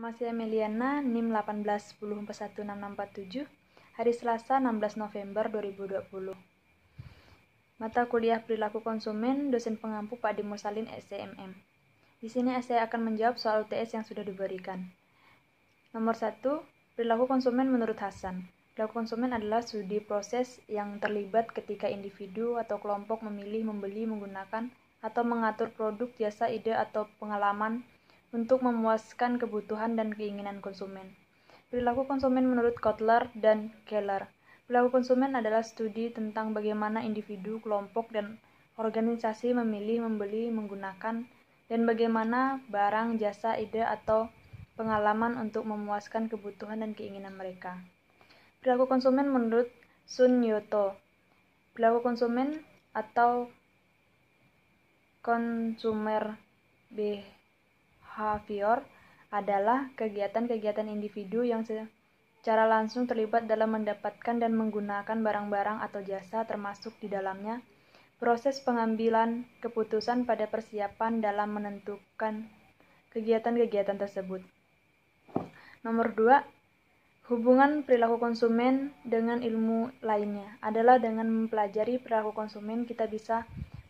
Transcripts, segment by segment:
Nama saya Meliana, NIM 1810416647, hari Selasa 16 November 2020. Mata kuliah perilaku konsumen, dosen pengampu Pak Adi Mursalin, SCMM. Di sini saya akan menjawab soal UTS yang sudah diberikan. Nomor 1, perilaku konsumen menurut Hasan. Perilaku konsumen adalah studi proses yang terlibat ketika individu atau kelompok memilih, membeli, menggunakan, atau mengatur produk, jasa, ide, atau pengalaman untuk memuaskan kebutuhan dan keinginan konsumen. Perilaku konsumen menurut Kotler dan Keller. Perilaku konsumen adalah studi tentang bagaimana individu, kelompok, dan organisasi memilih, membeli, menggunakan, dan bagaimana barang, jasa, ide, atau pengalaman untuk memuaskan kebutuhan dan keinginan mereka. Perilaku konsumen menurut Sun Yoto. Perilaku konsumen atau consumer behavior adalah kegiatan-kegiatan individu yang secara langsung terlibat dalam mendapatkan dan menggunakan barang-barang atau jasa, termasuk di dalamnya proses pengambilan keputusan pada persiapan dalam menentukan kegiatan-kegiatan tersebut. Nomor 2, hubungan perilaku konsumen dengan ilmu lainnya adalah dengan mempelajari perilaku konsumen kita bisa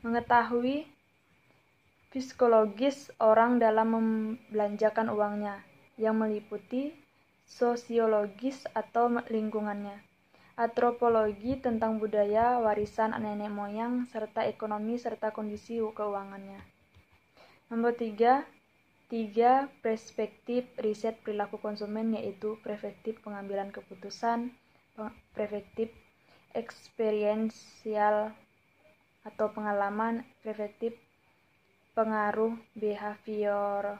mengetahui psikologis orang dalam membelanjakan uangnya, yang meliputi sosiologis atau lingkungannya, antropologi tentang budaya, warisan nenek moyang, serta ekonomi serta kondisi keuangannya. Nomor 3, perspektif riset perilaku konsumen, yaitu perspektif pengambilan keputusan, perspektif eksperiensial atau pengalaman, perspektif pengaruh behavioral.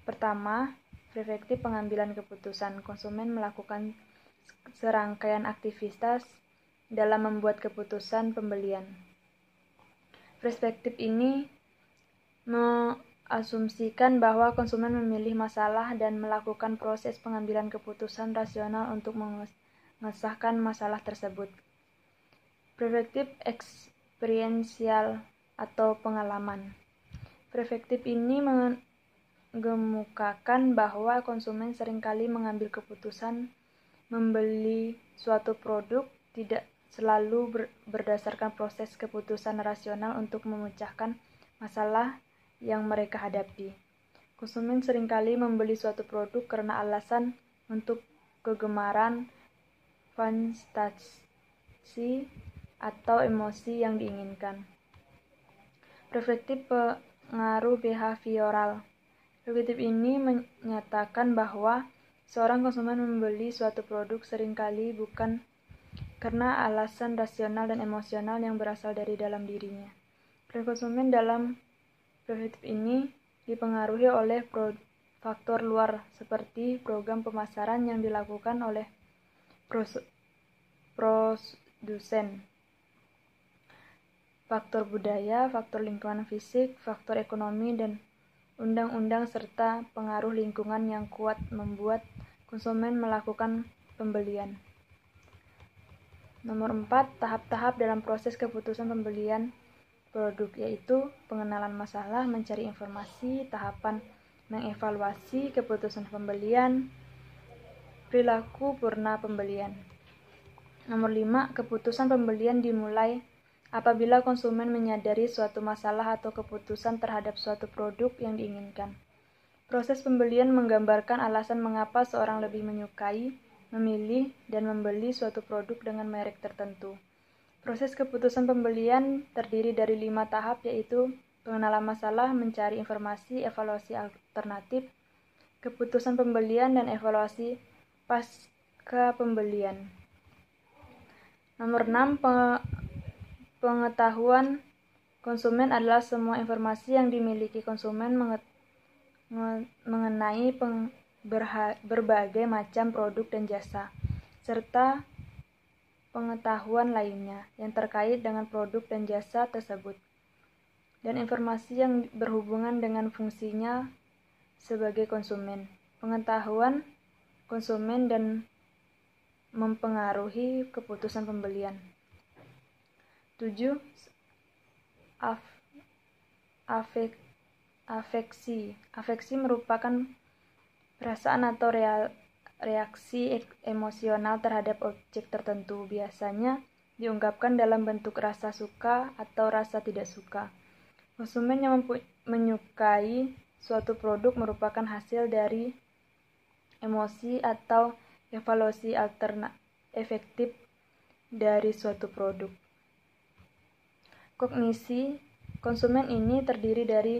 Pertama, perspektif pengambilan keputusan. Konsumen melakukan serangkaian aktivitas dalam membuat keputusan pembelian. Perspektif ini mengasumsikan bahwa konsumen memilih masalah dan melakukan proses pengambilan keputusan rasional untuk mengesahkan masalah tersebut. Perspektif eksperiensial atau pengalaman. Perspektif ini mengemukakan bahwa konsumen seringkali mengambil keputusan membeli suatu produk tidak selalu berdasarkan proses keputusan rasional untuk memecahkan masalah yang mereka hadapi. Konsumen seringkali membeli suatu produk karena alasan untuk kegemaran, fantasi, atau emosi yang diinginkan. Perspektif pengaruh behavioral. Perspektif ini menyatakan bahwa seorang konsumen membeli suatu produk seringkali bukan karena alasan rasional dan emosional yang berasal dari dalam dirinya. Perilaku konsumen dalam perspektif ini dipengaruhi oleh faktor luar seperti program pemasaran yang dilakukan oleh produsen, faktor budaya, faktor lingkungan fisik, faktor ekonomi, dan undang-undang serta pengaruh lingkungan yang kuat membuat konsumen melakukan pembelian. Nomor 4, tahap-tahap dalam proses keputusan pembelian produk, yaitu pengenalan masalah, mencari informasi, tahapan mengevaluasi keputusan pembelian, perilaku purna pembelian. Nomor 5, keputusan pembelian dimulai apabila konsumen menyadari suatu masalah atau keputusan terhadap suatu produk yang diinginkan. Proses pembelian menggambarkan alasan mengapa seorang lebih menyukai, memilih, dan membeli suatu produk dengan merek tertentu. Proses keputusan pembelian terdiri dari 5 tahap, yaitu pengenalan masalah, mencari informasi, evaluasi alternatif, keputusan pembelian, dan evaluasi pasca pembelian. Nomor 6, pengetahuan konsumen adalah semua informasi yang dimiliki konsumen mengenai berbagai macam produk dan jasa, serta pengetahuan lainnya yang terkait dengan produk dan jasa tersebut, dan informasi yang berhubungan dengan fungsinya sebagai konsumen. Pengetahuan konsumen dan mempengaruhi keputusan pembelian. 7, Afeksi. Afeksi merupakan perasaan atau reaksi emosional terhadap objek tertentu, biasanya diungkapkan dalam bentuk rasa suka atau rasa tidak suka. Konsumen yang menyukai suatu produk merupakan hasil dari emosi atau evaluasi efektif dari suatu produk. Kognisi konsumen ini terdiri dari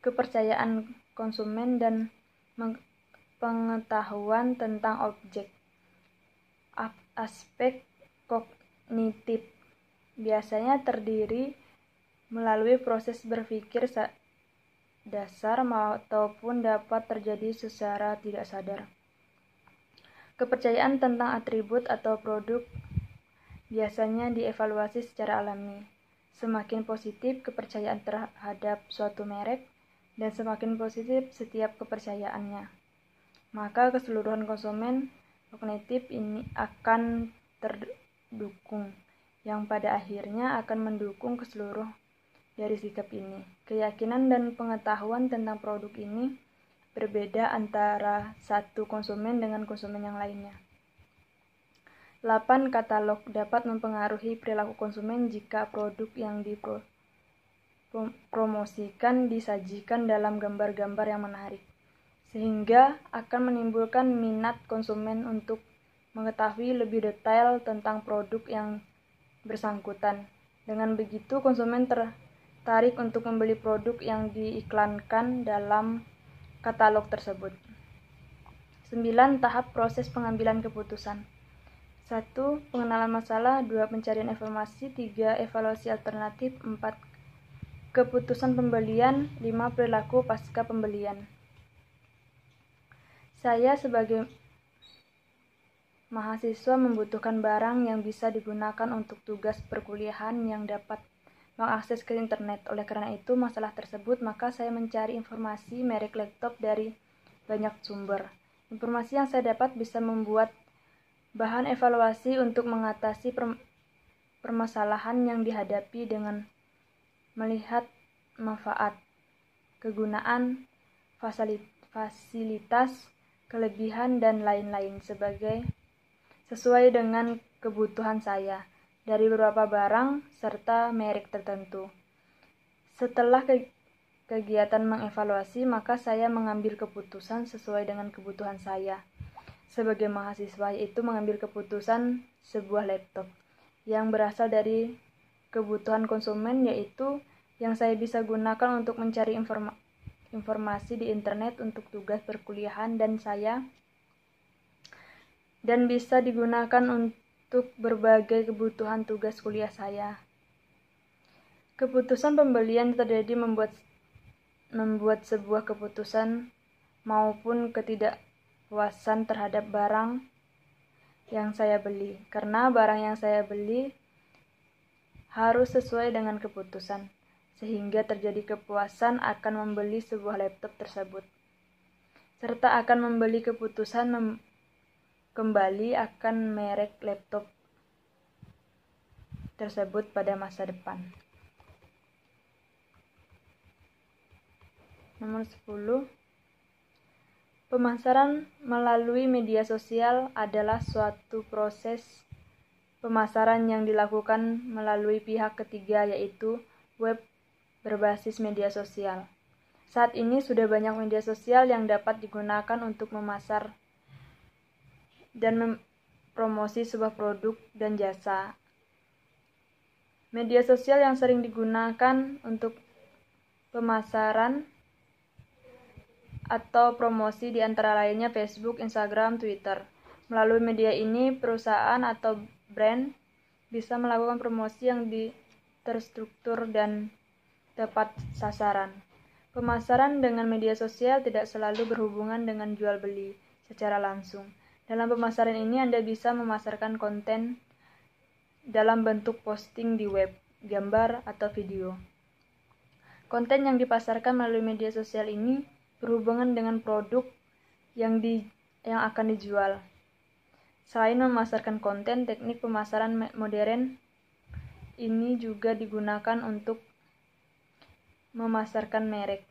kepercayaan konsumen dan pengetahuan tentang objek. Aspek kognitif biasanya terdiri melalui proses berpikir dasar ataupun dapat terjadi secara tidak sadar. Kepercayaan tentang atribut atau produk biasanya dievaluasi secara alami. Semakin positif kepercayaan terhadap suatu merek, dan semakin positif setiap kepercayaannya, maka keseluruhan konsumen kognitif ini akan terdukung, yang pada akhirnya akan mendukung keseluruh dari sikap ini. Keyakinan dan pengetahuan tentang produk ini berbeda antara satu konsumen dengan konsumen yang lainnya. 8. Katalog dapat mempengaruhi perilaku konsumen jika produk yang dipromosikan disajikan dalam gambar-gambar yang menarik, sehingga akan menimbulkan minat konsumen untuk mengetahui lebih detail tentang produk yang bersangkutan. Dengan begitu, konsumen tertarik untuk membeli produk yang diiklankan dalam katalog tersebut. 9. Tahap proses pengambilan keputusan. 1. Pengenalan masalah. 2. Pencarian informasi. 3. Evaluasi alternatif. 4. Keputusan pembelian. 5. Perilaku pasca pembelian. Saya sebagai mahasiswa membutuhkan barang yang bisa digunakan untuk tugas perkuliahan yang dapat mengakses ke internet. Oleh karena itu, maka saya mencari informasi merek laptop dari banyak sumber. Informasi yang saya dapat bisa membuat bahan evaluasi untuk mengatasi permasalahan yang dihadapi dengan melihat manfaat, kegunaan, fasilitas, kelebihan, dan lain-lain sesuai dengan kebutuhan saya dari beberapa barang serta merek tertentu. Setelah kegiatan mengevaluasi, maka saya mengambil keputusan sesuai dengan kebutuhan saya sebagai mahasiswa, yaitu mengambil keputusan sebuah laptop yang berasal dari kebutuhan konsumen, yaitu yang saya bisa gunakan untuk mencari informasi di internet untuk tugas perkuliahan dan bisa digunakan untuk berbagai kebutuhan tugas kuliah saya. Keputusan pembelian terjadi membuat sebuah keputusan maupun ketidakpuasan terhadap barang yang saya beli, karena barang yang saya beli harus sesuai dengan keputusan, sehingga terjadi kepuasan akan membeli sebuah laptop tersebut, serta akan membeli keputusan kembali akan merek laptop tersebut pada masa depan. Nomor 10. Pemasaran melalui media sosial adalah suatu proses pemasaran yang dilakukan melalui pihak ketiga, yaitu web berbasis media sosial. Saat ini sudah banyak media sosial yang dapat digunakan untuk memasar dan mempromosi sebuah produk dan jasa. Media sosial yang sering digunakan untuk pemasaran atau promosi di antara lainnya Facebook, Instagram, Twitter. Melalui media ini, perusahaan atau brand bisa melakukan promosi yang terstruktur dan tepat sasaran. Pemasaran dengan media sosial tidak selalu berhubungan dengan jual beli secara langsung. Dalam pemasaran ini, Anda bisa memasarkan konten dalam bentuk posting di web, gambar, atau video. Konten yang dipasarkan melalui media sosial ini berhubungan dengan produk yang akan dijual. Selain memasarkan konten, teknik pemasaran modern ini juga digunakan untuk memasarkan merek.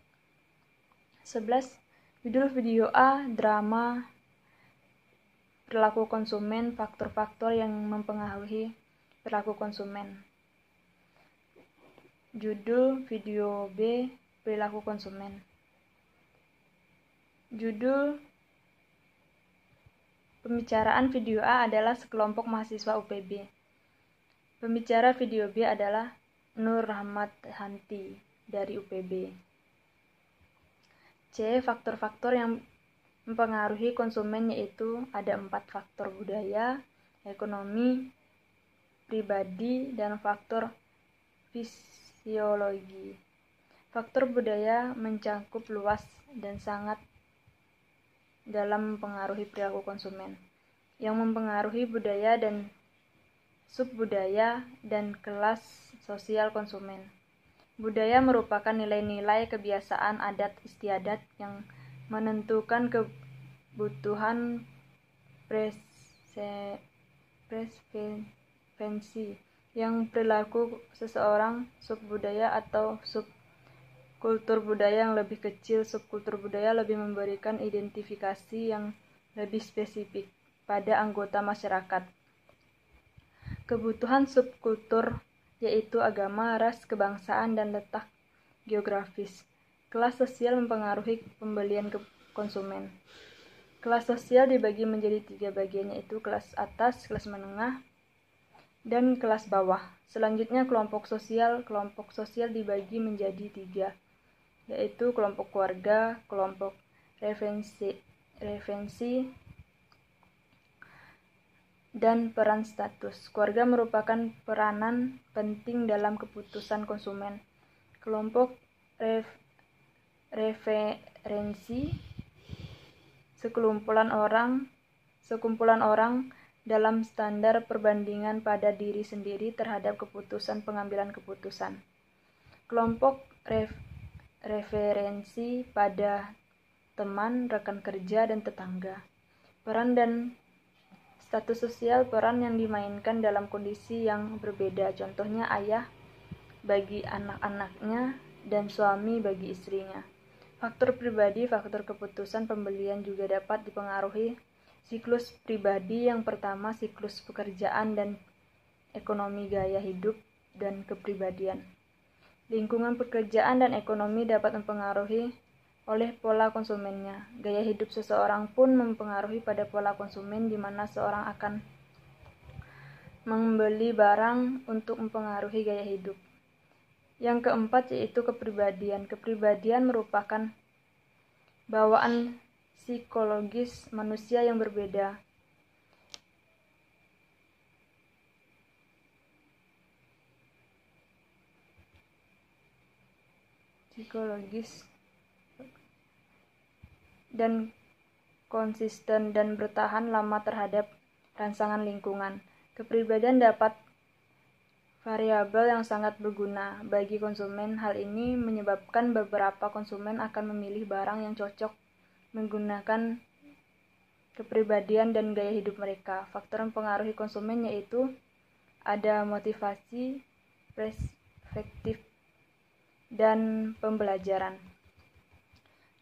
11. Judul video A, drama, perilaku konsumen, faktor-faktor yang mempengaruhi perilaku konsumen. Judul video B, perilaku konsumen. Judul pembicaraan video A adalah sekelompok mahasiswa UPB. Pembicara video B adalah Nur Rahmathanti dari UPB. C. Faktor-faktor yang mempengaruhi konsumen yaitu ada 4 faktor: budaya, ekonomi, pribadi, dan faktor fisiologi. Faktor budaya mencakup luas dan sangat dalam mempengaruhi perilaku konsumen, yang mempengaruhi budaya dan subbudaya dan kelas sosial konsumen. Budaya merupakan nilai-nilai, kebiasaan, adat istiadat yang menentukan kebutuhan preferensi yang perilaku seseorang. Subbudaya atau subkultur budaya yang lebih kecil. Subkultur budaya lebih memberikan identifikasi yang lebih spesifik pada anggota masyarakat. Kebutuhan subkultur yaitu agama, ras, kebangsaan, dan letak geografis. Kelas sosial mempengaruhi pembelian konsumen. Kelas sosial dibagi menjadi 3 bagian, yaitu kelas atas, kelas menengah, dan kelas bawah. Selanjutnya kelompok sosial. Kelompok sosial dibagi menjadi 3, yaitu kelompok keluarga, kelompok referensi, dan peran status. Keluarga merupakan peranan penting dalam keputusan konsumen. Kelompok referensi sekumpulan orang dalam standar perbandingan pada diri sendiri terhadap pengambilan keputusan. Kelompok referensi pada teman, rekan kerja, dan tetangga. Peran dan status sosial. Peran yang dimainkan dalam kondisi yang berbeda, contohnya ayah bagi anak-anaknya dan suami bagi istrinya. Faktor pribadi. Faktor keputusan pembelian juga dapat dipengaruhi siklus pribadi. Yang pertama, siklus pekerjaan dan ekonomi, gaya hidup, dan kepribadian. Lingkungan pekerjaan dan ekonomi dapat mempengaruhi oleh pola konsumennya. Gaya hidup seseorang pun mempengaruhi pada pola konsumen, di mana seorang akan membeli barang untuk mempengaruhi gaya hidup. Yang keempat yaitu kepribadian. Kepribadian merupakan bawaan psikologis manusia yang berbeda. Psikologis dan konsisten dan bertahan lama terhadap rangsangan lingkungan. Kepribadian dapat variabel yang sangat berguna bagi konsumen. Hal ini menyebabkan beberapa konsumen akan memilih barang yang cocok menggunakan kepribadian dan gaya hidup mereka. Faktor yang mempengaruhi konsumen yaitu ada motivasi, perspektif, dan pembelajaran.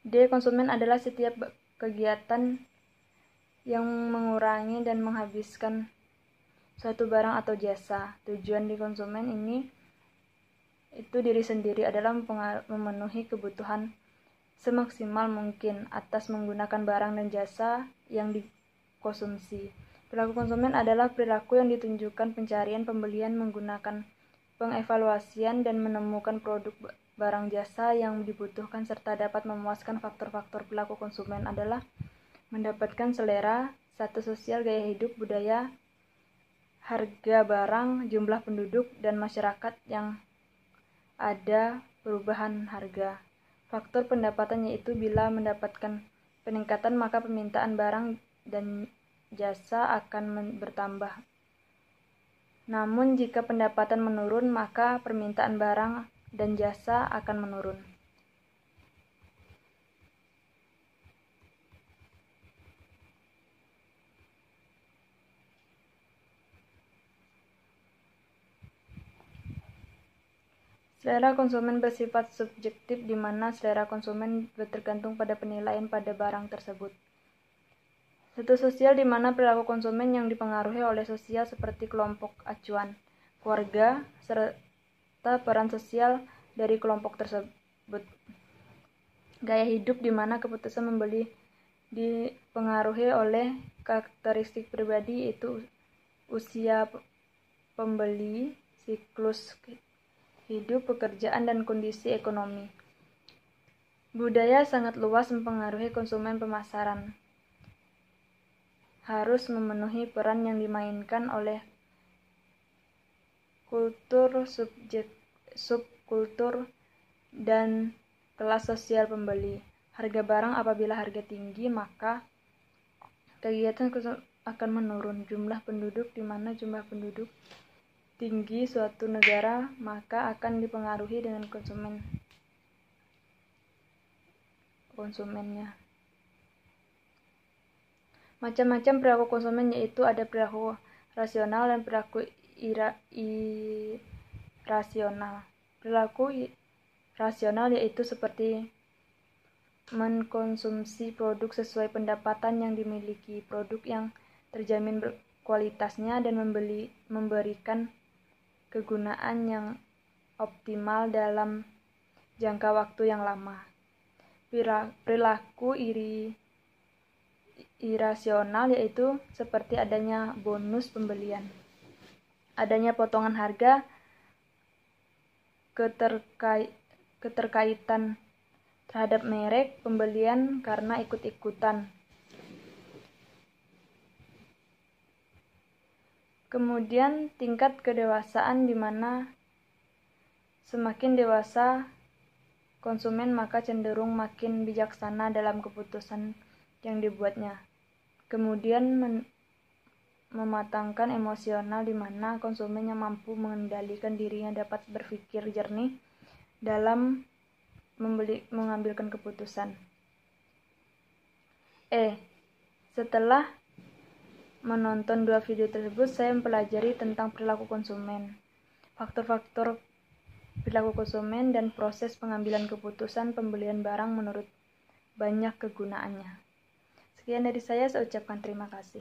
D. Konsumen adalah setiap kegiatan yang mengurangi dan menghabiskan suatu barang atau jasa. Tujuan di konsumen ini itu diri sendiri adalah memenuhi kebutuhan semaksimal mungkin atas menggunakan barang dan jasa yang dikonsumsi. Perilaku konsumen adalah perilaku yang ditunjukkan pencarian, pembelian, menggunakan pengevaluasian, dan menemukan produk barang jasa yang dibutuhkan serta dapat memuaskan. Faktor-faktor perilaku konsumen adalah mendapatkan selera, status sosial, gaya hidup, budaya, harga barang, jumlah penduduk, dan masyarakat yang ada perubahan harga. Faktor pendapatan yaitu bila mendapatkan peningkatan maka permintaan barang dan jasa akan bertambah. Namun jika pendapatan menurun maka permintaan barang dan jasa akan menurun. Selera konsumen bersifat subjektif di mana selera konsumen tergantung pada penilaian pada barang tersebut. Status sosial di mana perilaku konsumen yang dipengaruhi oleh sosial seperti kelompok acuan, keluarga, serta peran sosial dari kelompok tersebut. Gaya hidup di mana keputusan membeli dipengaruhi oleh karakteristik pribadi yaitu usia pembeli, siklus hidup, pekerjaan, dan kondisi ekonomi. Budaya sangat luas mempengaruhi konsumen pemasaran. Harus memenuhi peran yang dimainkan oleh kultur, subkultur, dan kelas sosial pembeli. Harga barang apabila harga tinggi, maka kegiatan akan menurun. Jumlah penduduk di mana jumlah penduduk tinggi suatu negara, maka akan dipengaruhi dengan konsumennya. Macam-macam perilaku konsumen yaitu ada perilaku rasional dan perilaku irasional. Perilaku rasional yaitu seperti mengkonsumsi produk sesuai pendapatan yang dimiliki, produk yang terjamin kualitasnya, dan memberikan kegunaan yang optimal dalam jangka waktu yang lama. Perilaku irasional yaitu seperti adanya bonus pembelian, adanya potongan harga, keterkaitan terhadap merek, pembelian karena ikut-ikutan. Kemudian tingkat kedewasaan di mana semakin dewasa konsumen maka cenderung makin bijaksana dalam keputusan yang dibuatnya. Kemudian mematangkan emosional di mana konsumen yang mampu mengendalikan dirinya dapat berpikir jernih dalam mengambilkan keputusan. Setelah menonton 2 video tersebut, saya mempelajari tentang perilaku konsumen, faktor-faktor perilaku konsumen, dan proses pengambilan keputusan pembelian barang menurut banyak kegunaannya. Sekian dari saya ucapkan terima kasih.